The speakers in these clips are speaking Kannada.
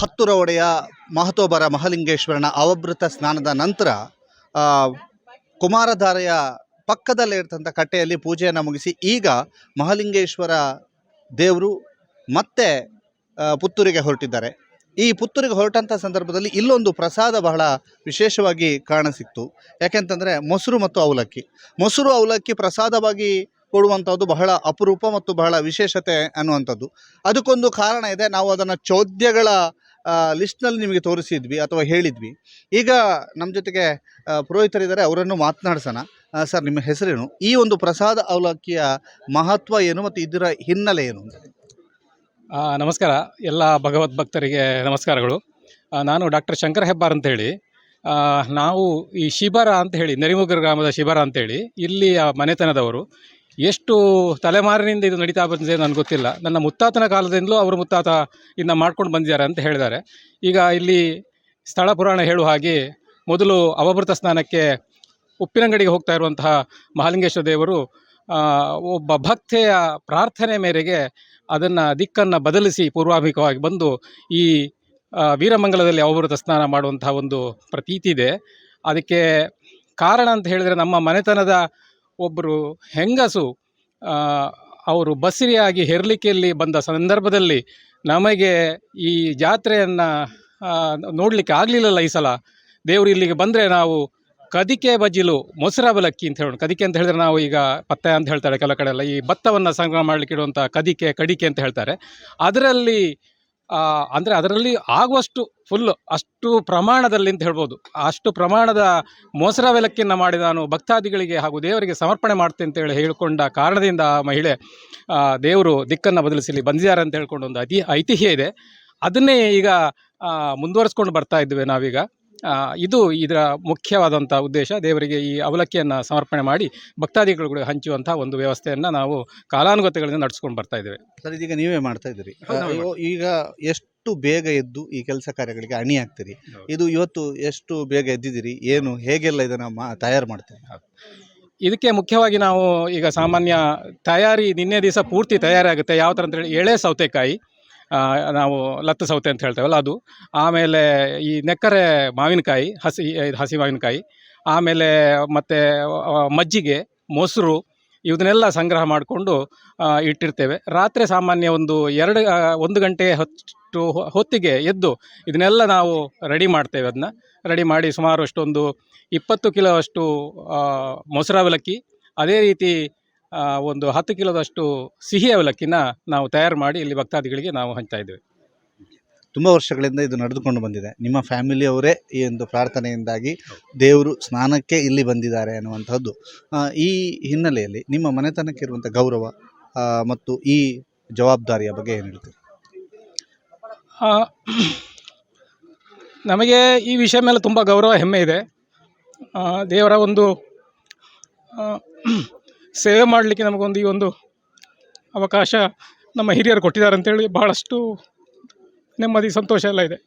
ಹತ್ತುರ ಒಡೆಯ ಮಹತೋಬರ ಮಹಾಲಿಂಗೇಶ್ವರನ ಅವಭೃತ ಸ್ನಾನದ ನಂತರ ಕುಮಾರಧಾರೆಯ ಪಕ್ಕದಲ್ಲೇ ಇರ್ತಂಥ ಕಟ್ಟೆಯಲ್ಲಿ ಪೂಜೆಯನ್ನು ಮುಗಿಸಿ ಈಗ ಮಹಾಲಿಂಗೇಶ್ವರ ದೇವರು ಮತ್ತೆ ಪುತ್ತೂರಿಗೆ ಹೊರಟಿದ್ದಾರೆ. ಈ ಪುತ್ತೂರಿಗೆ ಹೊರಟಂಥ ಸಂದರ್ಭದಲ್ಲಿ ಇಲ್ಲೊಂದು ಪ್ರಸಾದ ಬಹಳ ವಿಶೇಷವಾಗಿ ಕಾಣಸಿಕ್ತು. ಯಾಕೆಂತಂದರೆ ಮೊಸರು ಮತ್ತು ಅವಲಕ್ಕಿ. ಮೊಸರು ಅವಲಕ್ಕಿ ಪ್ರಸಾದವಾಗಿ ಕೊಡುವಂಥದ್ದು ಬಹಳ ಅಪರೂಪ ಮತ್ತು ಬಹಳ ವಿಶೇಷತೆ ಅನ್ನುವಂಥದ್ದು. ಅದಕ್ಕೊಂದು ಕಾರಣ ಇದೆ. ನಾವು ಅದನ್ನು ಚೋದ್ಯಗಳ ಲಿಸ್ಟ್ನಲ್ಲಿ ನಿಮಗೆ ತೋರಿಸಿದ್ವಿ ಅಥವಾ ಹೇಳಿದ್ವಿ. ಈಗ ನಮ್ಮ ಜೊತೆಗೆ ಪುರೋಹಿತರಿದ್ದಾರೆ, ಅವರನ್ನು ಮಾತನಾಡ್ಸೋಣ. ಸರ್, ನಿಮ್ಮ ಹೆಸರೇನು? ಈ ಒಂದು ಪ್ರಸಾದ ಅವಲಕ್ಕಿಯ ಮಹತ್ವ ಏನು ಮತ್ತು ಇದರ ಹಿನ್ನೆಲೆ ಏನು? ನಮಸ್ಕಾರ. ಎಲ್ಲ ಭಗವದ್ ಭಕ್ತರಿಗೆ ನಮಸ್ಕಾರಗಳು. ನಾನು ಡಾಕ್ಟರ್ ಶಂಕರ ಹೆಬ್ಬಾರ್ ಅಂತೇಳಿ. ನಾವು ಈ ಶಿಬರ ಅಂತ ಹೇಳಿ, ನೆರಿಮುಗ್ಗರ ಗ್ರಾಮದ ಶಿಬರ ಅಂತೇಳಿ ಇಲ್ಲಿಯ ಮನೆತನದವರು. ಎಷ್ಟು ತಲೆಮಾರಿನಿಂದ ಇದು ನಡೀತಾ ಬಂದಿದೆ ನನಗೆ ಗೊತ್ತಿಲ್ಲ. ನನ್ನ ಮುತ್ತಾತನ ಕಾಲದಿಂದಲೂ ಅವರು ಮುತ್ತಾತ ಇನ್ನು ಮಾಡ್ಕೊಂಡು ಬಂದಿದ್ದಾರೆ ಅಂತ ಹೇಳಿದ್ದಾರೆ. ಈಗ ಇಲ್ಲಿ ಸ್ಥಳ ಪುರಾಣ ಹೇಳುವ ಹಾಗೆ ಮೊದಲು ಅವಭೃತ ಸ್ನಾನಕ್ಕೆ ಉಪ್ಪಿನಂಗಡಿಗೆ ಹೋಗ್ತಾ ಇರುವಂತಹ ಮಹಾಲಿಂಗೇಶ್ವರ ದೇವರು ಒಬ್ಬ ಭಕ್ತೆಯ ಪ್ರಾರ್ಥನೆ ಮೇರೆಗೆ ಅದನ್ನು ದಿಕ್ಕನ್ನು ಬದಲಿಸಿ ಪೂರ್ವಾಭಿಮುಖವಾಗಿ ಬಂದು ಈ ವೀರಮಂಗಲದಲ್ಲಿ ಅವಭೃತ ಸ್ನಾನ ಮಾಡುವಂತಹ ಒಂದು ಪ್ರತೀತಿ ಇದೆ. ಅದಕ್ಕೆ ಕಾರಣ ಅಂತ ಹೇಳಿದರೆ, ನಮ್ಮ ಮನೆತನದ ಒಬ್ಬರು ಹೆಂಗಸು ಅವರು ಬಸಿರಿಯಾಗಿ ಹೆರ್ಲಿಕೆಯಲ್ಲಿ ಬಂದ ಸಂದರ್ಭದಲ್ಲಿ ನಮಗೆ ಈ ಜಾತ್ರೆಯನ್ನು ನೋಡಲಿಕ್ಕೆ ಆಗಲಿಲ್ಲಲ್ಲ. ಈ ಸಲ ದೇವರು ಇಲ್ಲಿಗೆ ಬಂದರೆ ನಾವು ಕದಿಕೆ ಬಜಿಲು ಮೊಸರವಲಕ್ಕಿ ಅಂತ ಹೇಳೋಣ. ಕದಿಕೆ ಅಂತ ಹೇಳಿದ್ರೆ ನಾವು ಈಗ ಪತ್ತೆ ಅಂತ ಹೇಳ್ತಾರೆ ಕೆಲ ಕಡೆ ಎಲ್ಲ. ಈ ಭತ್ತವನ್ನು ಸಂಗ್ರಹ ಮಾಡಲಿಕ್ಕೆ ಇಡುವಂಥ ಕಡಿಕೆ ಅಂತ ಹೇಳ್ತಾರೆ. ಅದರಲ್ಲಿ ಅಂದರೆ ಅದರಲ್ಲಿ ಆಗುವಷ್ಟು ಫುಲ್ಲು ಅಷ್ಟು ಪ್ರಮಾಣದಲ್ಲಿ ಅಂತ ಹೇಳ್ಬೋದು. ಅಷ್ಟು ಪ್ರಮಾಣದ ಮೊಸರವಲಕ್ಕಿಯನ್ನು ಮಾಡಿ ನಾನು ಭಕ್ತಾದಿಗಳಿಗೆ ಹಾಗೂ ದೇವರಿಗೆ ಸಮರ್ಪಣೆ ಮಾಡ್ತೇನೆ ಅಂತೇಳಿ ಹೇಳಿಕೊಂಡ ಕಾರಣದಿಂದ ಆ ಮಹಿಳೆ ದೇವರು ದಿಕ್ಕನ್ನು ಬದಲಿಸಲಿ ಬಂದಿದ್ದಾರೆ ಅಂತ ಹೇಳ್ಕೊಂಡು ಒಂದು ಐತಿಹ್ಯ ಇದೆ. ಅದನ್ನೇ ಈಗ ಮುಂದುವರಿಸ್ಕೊಂಡು ಬರ್ತಾ ಇದ್ದೇವೆ ನಾವೀಗ. ಇದು ಇದರ ಮುಖ್ಯವಾದಂಥ ಉದ್ದೇಶ. ದೇವರಿಗೆ ಈ ಅವಲಕ್ಕಿಯನ್ನು ಸಮರ್ಪಣೆ ಮಾಡಿ ಭಕ್ತಾದಿಗಳು ಹಂಚುವಂಥ ಒಂದು ವ್ಯವಸ್ಥೆಯನ್ನು ನಾವು ಕಾಲಾನುಗತಗಳಿಂದ ನಡೆಸ್ಕೊಂಡು ಬರ್ತಾ ಇದ್ದೇವೆ. ಸರ್, ಇದೀಗ ನೀವೇ ಮಾಡ್ತಾ ಇದ್ದೀರಿ. ಈಗ ಎಷ್ಟು ಬೇಗ ಎದ್ದು ಈ ಕೆಲಸ ಕಾರ್ಯಗಳಿಗೆ ಅಣಿ ಆಗ್ತೀರಿ? ಇದು ಇವತ್ತು ಎಷ್ಟು ಬೇಗ ಎದ್ದಿದ್ದೀರಿ? ಏನು ಹೇಗೆಲ್ಲ ಇದನ್ನು ತಯಾರು ಮಾಡ್ತೀರಿ? ಇದಕ್ಕೆ ಮುಖ್ಯವಾಗಿ ನಾವು ಈಗ ಸಾಮಾನ್ಯ ತಯಾರಿ ನಿನ್ನೆ ದಿವಸ ಪೂರ್ತಿ ತಯಾರಿ ಆಗುತ್ತೆ. ಯಾವ ಥರ ಅಂತೇಳಿ, ಎಳೆ ಸೌತೆಕಾಯಿ, ನಾವು ಲತ್ತು ಸೌತೆ ಅಂತ ಹೇಳ್ತೇವಲ್ಲ ಅದು, ಆಮೇಲೆ ಈ ನೆಕ್ಕರೆ ಮಾವಿನಕಾಯಿ, ಹಸಿ ಮಾವಿನಕಾಯಿ, ಆಮೇಲೆ ಮತ್ತು ಮಜ್ಜಿಗೆ, ಮೊಸರು, ಇವನ್ನೆಲ್ಲ ಸಂಗ್ರಹ ಮಾಡಿಕೊಂಡು ಇಟ್ಟಿರ್ತೇವೆ. ರಾತ್ರಿ ಸಾಮಾನ್ಯ ಒಂದು ಗಂಟೆ ಹೊತ್ತಿಗೆ ಎದ್ದು ಇದನ್ನೆಲ್ಲ ನಾವು ರೆಡಿ ಮಾಡ್ತೇವೆ. ಅದನ್ನ ರೆಡಿ ಮಾಡಿ ಸುಮಾರು ಅಷ್ಟೊಂದು 20 ಕಿಲೋ ಅಷ್ಟು ಮೊಸರವಲಕ್ಕಿ, ಅದೇ ರೀತಿ ಒಂದು 10 ಕಿಲೋದಷ್ಟು ಸಿಹಿ ಅವಲಕ್ಕಿನ ನಾವು ತಯಾರು ಮಾಡಿ ಇಲ್ಲಿ ಭಕ್ತಾದಿಗಳಿಗೆ ನಾವು ಹಂಚ್ತಾ ಇದ್ದೇವೆ. ತುಂಬ ವರ್ಷಗಳಿಂದ ಇದು ನಡೆದುಕೊಂಡು ಬಂದಿದೆ. ನಿಮ್ಮ ಫ್ಯಾಮಿಲಿಯವರೇ ಈ ಒಂದು ಪ್ರಾರ್ಥನೆಯಿಂದಾಗಿ ದೇವರು ಸ್ನಾನಕ್ಕೆ ಇಲ್ಲಿ ಬಂದಿದ್ದಾರೆ ಅನ್ನುವಂಥದ್ದು. ಈ ಹಿನ್ನೆಲೆಯಲ್ಲಿ ನಿಮ್ಮ ಮನೆತನಕ್ಕೆ ಇರುವಂಥ ಗೌರವ ಮತ್ತು ಈ ಜವಾಬ್ದಾರಿಯ ಬಗ್ಗೆ ಏನು ಹೇಳ್ತೀರಿ? ನಮಗೆ ಈ ವಿಷಯ ಮೇಲೆ ತುಂಬ ಗೌರವ, ಹೆಮ್ಮೆ ಇದೆ. ದೇವರ ಒಂದು ಸೇವೆ ಮಾಡಲಿಕ್ಕೆ ನಮಗೊಂದು ಈ ಒಂದು ಅವಕಾಶ ನಮ್ಮ ಹಿರಿಯರು ಕೊಟ್ಟಿದ್ದಾರೆ ಅಂತೇಳಿ ಬಹಳಷ್ಟು ನೆಮ್ಮದಿ, ಸಂತೋಷ ಎಲ್ಲ ಇದೆ.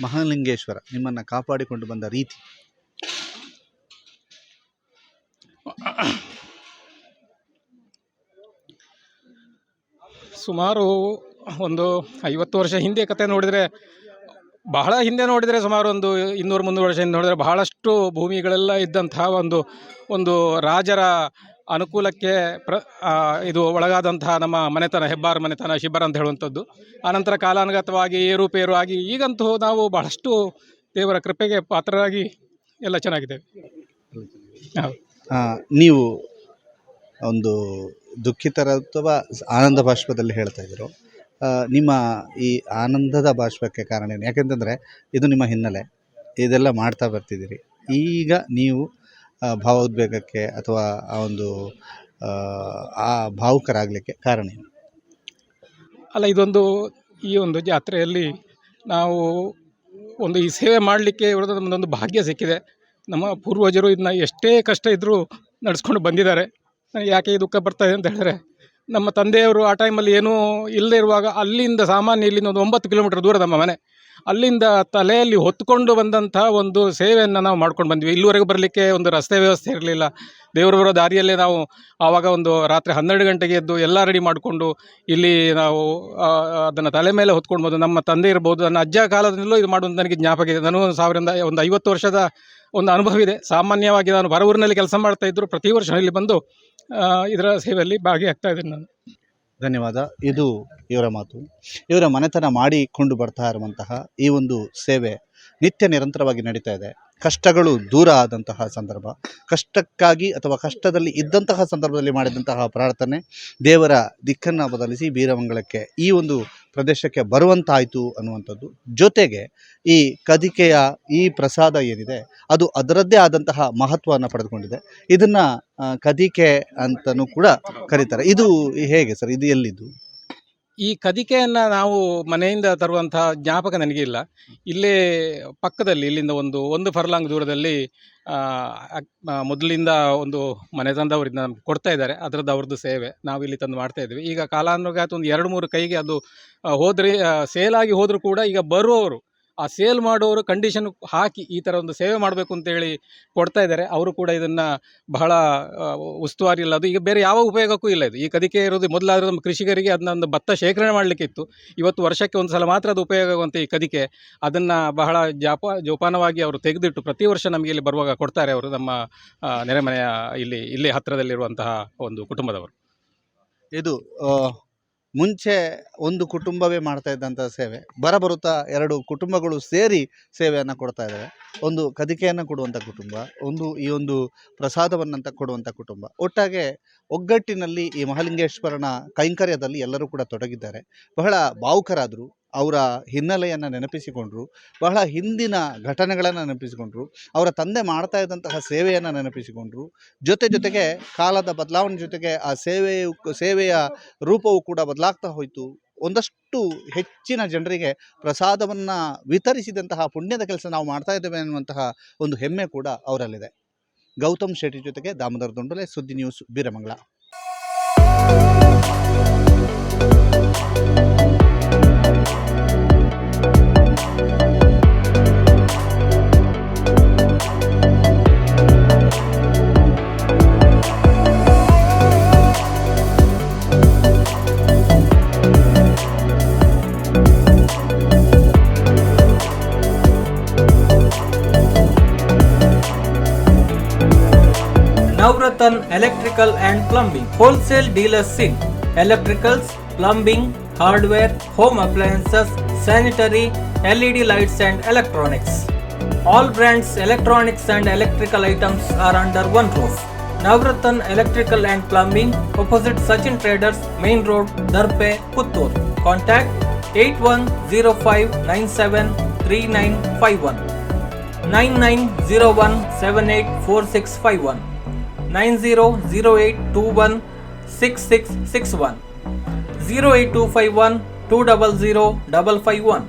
ಮಹಾಲಿಂಗೇಶ್ವರ ನಿಮ್ಮನ್ನು ಕಾಪಾಡಿಕೊಂಡು ಬಂದ ರೀತಿ? ಸುಮಾರು ಒಂದು 50 ವರ್ಷ ಹಿಂದೆ ಕತೆ ನೋಡಿದರೆ, ಬಹಳ ಹಿಂದೆ ನೋಡಿದರೆ, ಸುಮಾರು ಒಂದು 200-300 ವರ್ಷ ಹಿಂದೆ ನೋಡಿದರೆ ಬಹಳಷ್ಟು ಭೂಮಿಗಳೆಲ್ಲ ಇದ್ದಂತಹ ಒಂದು ರಾಜರ ಅನುಕೂಲಕ್ಕೆ ಇದು ಒಳಗಾದಂತಹ ನಮ್ಮ ಮನೆತನ, ಹೆಬ್ಬಾರ್ ಮನೆತನ, ಶಿಬರ ಅಂತ ಹೇಳುವಂಥದ್ದು. ಆನಂತರ ಕಾಲಾನುಗತವಾಗಿ ಏರುಪೇರು ಆಗಿ ಈಗಂತೂ ನಾವು ಬಹಳಷ್ಟು ದೇವರ ಕೃಪೆಗೆ ಪಾತ್ರರಾಗಿ ಎಲ್ಲ ಚೆನ್ನಾಗಿದ್ದೇವೆ. ನೀವು ಒಂದು ದುಃಖಿತರ ಅಥವಾ ಆನಂದ ಬಾಷ್ಪದಲ್ಲಿ ಹೇಳ್ತಾ ಇದ್ರು. ನಿಮ್ಮ ಈ ಆನಂದದ ಬಾಷ್ಪಕ್ಕೆ ಕಾರಣ ಏನು? ಯಾಕೆಂತಂದರೆ ಇದು ನಿಮ್ಮ ಹಿನ್ನೆಲೆ, ಇದೆಲ್ಲ ಮಾಡ್ತಾ ಬರ್ತಿದ್ದೀರಿ. ಈಗ ನೀವು ಭಾವೋದ್ವೇಗಕ್ಕೆ ಅಥವಾ ಆ ಭಾವುಕರಾಗಲಿಕ್ಕೆ ಕಾರಣ ಏನು? ಅಲ್ಲ, ಈ ಒಂದು ಜಾತ್ರೆಯಲ್ಲಿ ನಾವು ಈ ಸೇವೆ ಮಾಡಲಿಕ್ಕೆ ನಮ್ಮದೊಂದು ಭಾಗ್ಯ ಸಿಕ್ಕಿದೆ. ನಮ್ಮ ಪೂರ್ವಜರು ಇದನ್ನ ಎಷ್ಟೇ ಕಷ್ಟ ಇದ್ದರೂ ನಡೆಸ್ಕೊಂಡು ಬಂದಿದ್ದಾರೆ. ಯಾಕೆ ಈ ದುಃಖ ಬರ್ತಾಯಿದೆ ಅಂತ ಹೇಳಿದ್ರೆ, ನಮ್ಮ ತಂದೆಯವರು ಆ ಟೈಮಲ್ಲಿ ಏನೂ ಇಲ್ಲದೇ ಇರುವಾಗ ಅಲ್ಲಿಂದ ಸಾಮಾನ್ಯ ಇಲ್ಲಿಂದ ಒಂದು 9 ಕಿಲೋಮೀಟರ್ ದೂರ ನಮ್ಮ ಮನೆ. ಅಲ್ಲಿಂದ ತಲೆಯಲ್ಲಿ ಹೊತ್ಕೊಂಡು ಬಂದಂಥ ಒಂದು ಸೇವೆಯನ್ನು ನಾವು ಮಾಡ್ಕೊಂಡು ಬಂದ್ವಿ. ಇಲ್ಲಿವರೆಗೂ ಬರಲಿಕ್ಕೆ ಒಂದು ರಸ್ತೆ ವ್ಯವಸ್ಥೆ ಇರಲಿಲ್ಲ. ದೇವರು ಬರೋ ದಾರಿಯಲ್ಲೇ ನಾವು ಆವಾಗ ಒಂದು ರಾತ್ರಿ 12 ಗಂಟೆಗೆ ಎದ್ದು ಎಲ್ಲ ರೆಡಿ ಮಾಡಿಕೊಂಡು ಇಲ್ಲಿ ನಾವು ಅದನ್ನು ತಲೆ ಮೇಲೆ ಹೊತ್ಕೊಂಡು ಬಂದು, ನಮ್ಮ ತಂದೆ ಇರ್ಬೋದು, ನನ್ನ ಅಜ್ಜ ಕಾಲದಿಂದಲೂ ಇದು ಮಾಡುವುದು ನನಗೆ ಜ್ಞಾಪಕ ಇದೆ. ನಾನು 50 ವರ್ಷದ ಒಂದು ಅನುಭವ ಇದೆ. ಸಾಮಾನ್ಯವಾಗಿ ನಾನು ಬರವೂರಿನಲ್ಲಿ ಕೆಲಸ ಮಾಡ್ತಾ ಇದ್ದರು, ಪ್ರತಿ ವರ್ಷ ಇಲ್ಲಿ ಬಂದು ಇದರ ಸೇವೆಯಲ್ಲಿ ಭಾಗಿಯಾಗ್ತಾ ಇದ್ದೀನಿ ನಾನು. ಧನ್ಯವಾದ. ಇದು ಇವರ ಮಾತು. ಇವರ ಮನೆತನ ಮಾಡಿಕೊಂಡು ಬರ್ತಾ ಇರುವಂತಹ ಈ ಒಂದು ಸೇವೆ ನಿತ್ಯ ನಿರಂತರವಾಗಿ ನಡೀತಾ ಇದೆ. ಕಷ್ಟಗಳು ದೂರ ಆದಂತಹ ಸಂದರ್ಭ, ಕಷ್ಟಕ್ಕಾಗಿ ಅಥವಾ ಕಷ್ಟದಲ್ಲಿ ಇದ್ದಂತಹ ಸಂದರ್ಭದಲ್ಲಿ ಮಾಡಿದಂತಹ ಪ್ರಾರ್ಥನೆ ದೇವರ ದಿಕ್ಕನ್ನು ಬದಲಿಸಿ ಬೀರಮಂಗಲಕ್ಕೆ ಈ ಒಂದು ಪ್ರದೇಶಕ್ಕೆ ಬರುವಂತಾಯಿತು ಅನ್ನುವಂಥದ್ದು. ಜೊತೆಗೆ ಈ ಕದಿಕೆಯ ಈ ಪ್ರಸಾದ ಏನಿದೆ ಅದು ಅದರದ್ದೇ ಆದಂತಹ ಮಹತ್ವವನ್ನು ಪಡೆದುಕೊಂಡಿದೆ. ಇದನ್ನು ಕದಿಕೆ ಅಂತಲೂ ಕೂಡ ಕರೀತಾರೆ. ಇದು ಹೇಗೆ ಸರ್, ಇದು ಎಲ್ಲಿದ್ದು? ಈ ಕದಿಕೆಯನ್ನು ನಾವು ಮನೆಯಿಂದ ತರುವಂತಹ ಜ್ಞಾಪಕ ನನಗೆ ಇಲ್ಲ. ಇಲ್ಲೇ ಪಕ್ಕದಲ್ಲಿ ಇಲ್ಲಿಂದ ಒಂದು ಫರ್ಲಾಂಗ್ ದೂರದಲ್ಲಿ ಮೊದಲಿಂದ ಒಂದು ಮನೆ ತಂದವರಿಂದ ನಮ್ಗೆ ಕೊಡ್ತಾ ಇದ್ದಾರೆ. ಅದರದ್ದು ಅವ್ರದ್ದು ಸೇವೆ ನಾವು ಇಲ್ಲಿ ತಂದು ಮಾಡ್ತಾ ಇದ್ವಿ. ಈಗ ಕಾಲಾನುಗಾತ ಒಂದು 2-3 ಕೈಗೆ ಅದು ಹೋದರೆ ಸೇಲಾಗಿ ಹೋದರೂ ಕೂಡ ಈಗ ಬರುವವರು ಆ ಸೇಲ್ ಮಾಡುವವರು ಕಂಡೀಷನ್ ಹಾಕಿ ಈ ಥರ ಒಂದು ಸೇವೆ ಮಾಡಬೇಕು ಅಂತೇಳಿ ಕೊಡ್ತಾ ಇದ್ದಾರೆ. ಅವರು ಕೂಡ ಇದನ್ನು ಬಹಳ ಉಸ್ತುವಾರಿ ಇಲ್ಲ, ಅದು ಈಗ ಬೇರೆ ಯಾವ ಉಪಯೋಗಕ್ಕೂ ಇಲ್ಲ. ಇದು ಈ ಕದಿಕೆ ಇರೋದು ಮೊದಲಾದರೂ ನಮ್ಮ ಕೃಷಿಕರಿಗೆ ಅದನ್ನ ಒಂದು ಭತ್ತ ಶೇಖರಣೆ ಮಾಡಲಿಕ್ಕೆ ಇತ್ತು. ಇವತ್ತು ವರ್ಷಕ್ಕೆ ಒಂದು ಸಲ ಮಾತ್ರ ಅದು ಉಪಯೋಗ ಆಗುವಂಥ ಈ ಕದಿಕೆ ಅದನ್ನು ಬಹಳ ಜೋಪಾನವಾಗಿ ಅವರು ತೆಗೆದಿಟ್ಟು ಪ್ರತಿ ವರ್ಷ ನಮಗೆ ಇಲ್ಲಿ ಬರುವಾಗ ಕೊಡ್ತಾರೆ. ಅವರು ನಮ್ಮ ನೆರೆಮನೆಯ ಇಲ್ಲಿ ಹತ್ತಿರದಲ್ಲಿರುವಂತಹ ಒಂದು ಕುಟುಂಬದವರು. ಇದು ಮುಂಚೆ ಒಂದು ಕುಟುಂಬವೇ ಮಾಡ್ತಾ ಇದ್ದಂಥ ಸೇವೆ ಬರುತ್ತಾ 2 ಕುಟುಂಬಗಳು ಸೇರಿ ಸೇವೆಯನ್ನು ಕೊಡ್ತಾ ಇದ್ದಾವೆ. ಒಂದು ಕದಿಕೆಯನ್ನು ಕೊಡುವಂಥ ಕುಟುಂಬ, ಈ ಒಂದು ಪ್ರಸಾದವನ್ನಂತ ಕೊಡುವಂಥ ಕುಟುಂಬ. ಒಟ್ಟಾಗೆ ಒಗ್ಗಟ್ಟಿನಲ್ಲಿ ಈ ಮಹಾಲಿಂಗೇಶ್ವರನ ಕೈಂಕರ್ಯದಲ್ಲಿ ಎಲ್ಲರೂ ಕೂಡ ತೊಡಗಿದ್ದಾರೆ. ಬಹಳ ಭಾವುಕರಾದರು. ಅವರ ಹಿನ್ನೆಲೆಯನ್ನು ನೆನಪಿಸಿಕೊಂಡ್ರು, ಬಹಳ ಹಿಂದಿನ ಘಟನೆಗಳನ್ನು ನೆನಪಿಸಿಕೊಂಡ್ರು, ಅವರ ತಂದೆ ಮಾಡ್ತಾ ಇದ್ದಂತಹ ಸೇವೆಯನ್ನು ನೆನಪಿಸಿಕೊಂಡ್ರು. ಜೊತೆಗೆ ಕಾಲದ ಬದಲಾವಣೆ ಜೊತೆಗೆ ಆ ಸೇವೆಯ ರೂಪವು ಕೂಡ ಬದಲಾಗ್ತಾ ಹೋಯಿತು. ಒಂದಷ್ಟು ಹೆಚ್ಚಿನ ಜನರಿಗೆ ಪ್ರಸಾದವನ್ನು ವಿತರಿಸಿದಂತಹ ಪುಣ್ಯದ ಕೆಲಸ ನಾವು ಮಾಡ್ತಾ ಇದ್ದೇವೆ ಅನ್ನುವಂತಹ ಒಂದು ಹೆಮ್ಮೆ ಕೂಡ ಅವರಲ್ಲಿದೆ. ಗೌತಮ್ ಶೆಟ್ಟಿ ಜೊತೆಗೆ ದಾಮೋದರ ದೊಂಡಲೆ, ಸುದ್ದಿ news, ಬೀರಮಂಗಲ. Navratan Electrical and Plumbing, wholesale dealers in electricals, plumbing, hardware, home appliances, sanitary, LED lights and electronics. All brands electronics and electrical items are under one roof. Navratan Electrical and Plumbing, opposite Sachin Traders, Main Road, Darpe, Puttur. Contact 8105973951, 9901784651, 9008216661, 08251 200 551.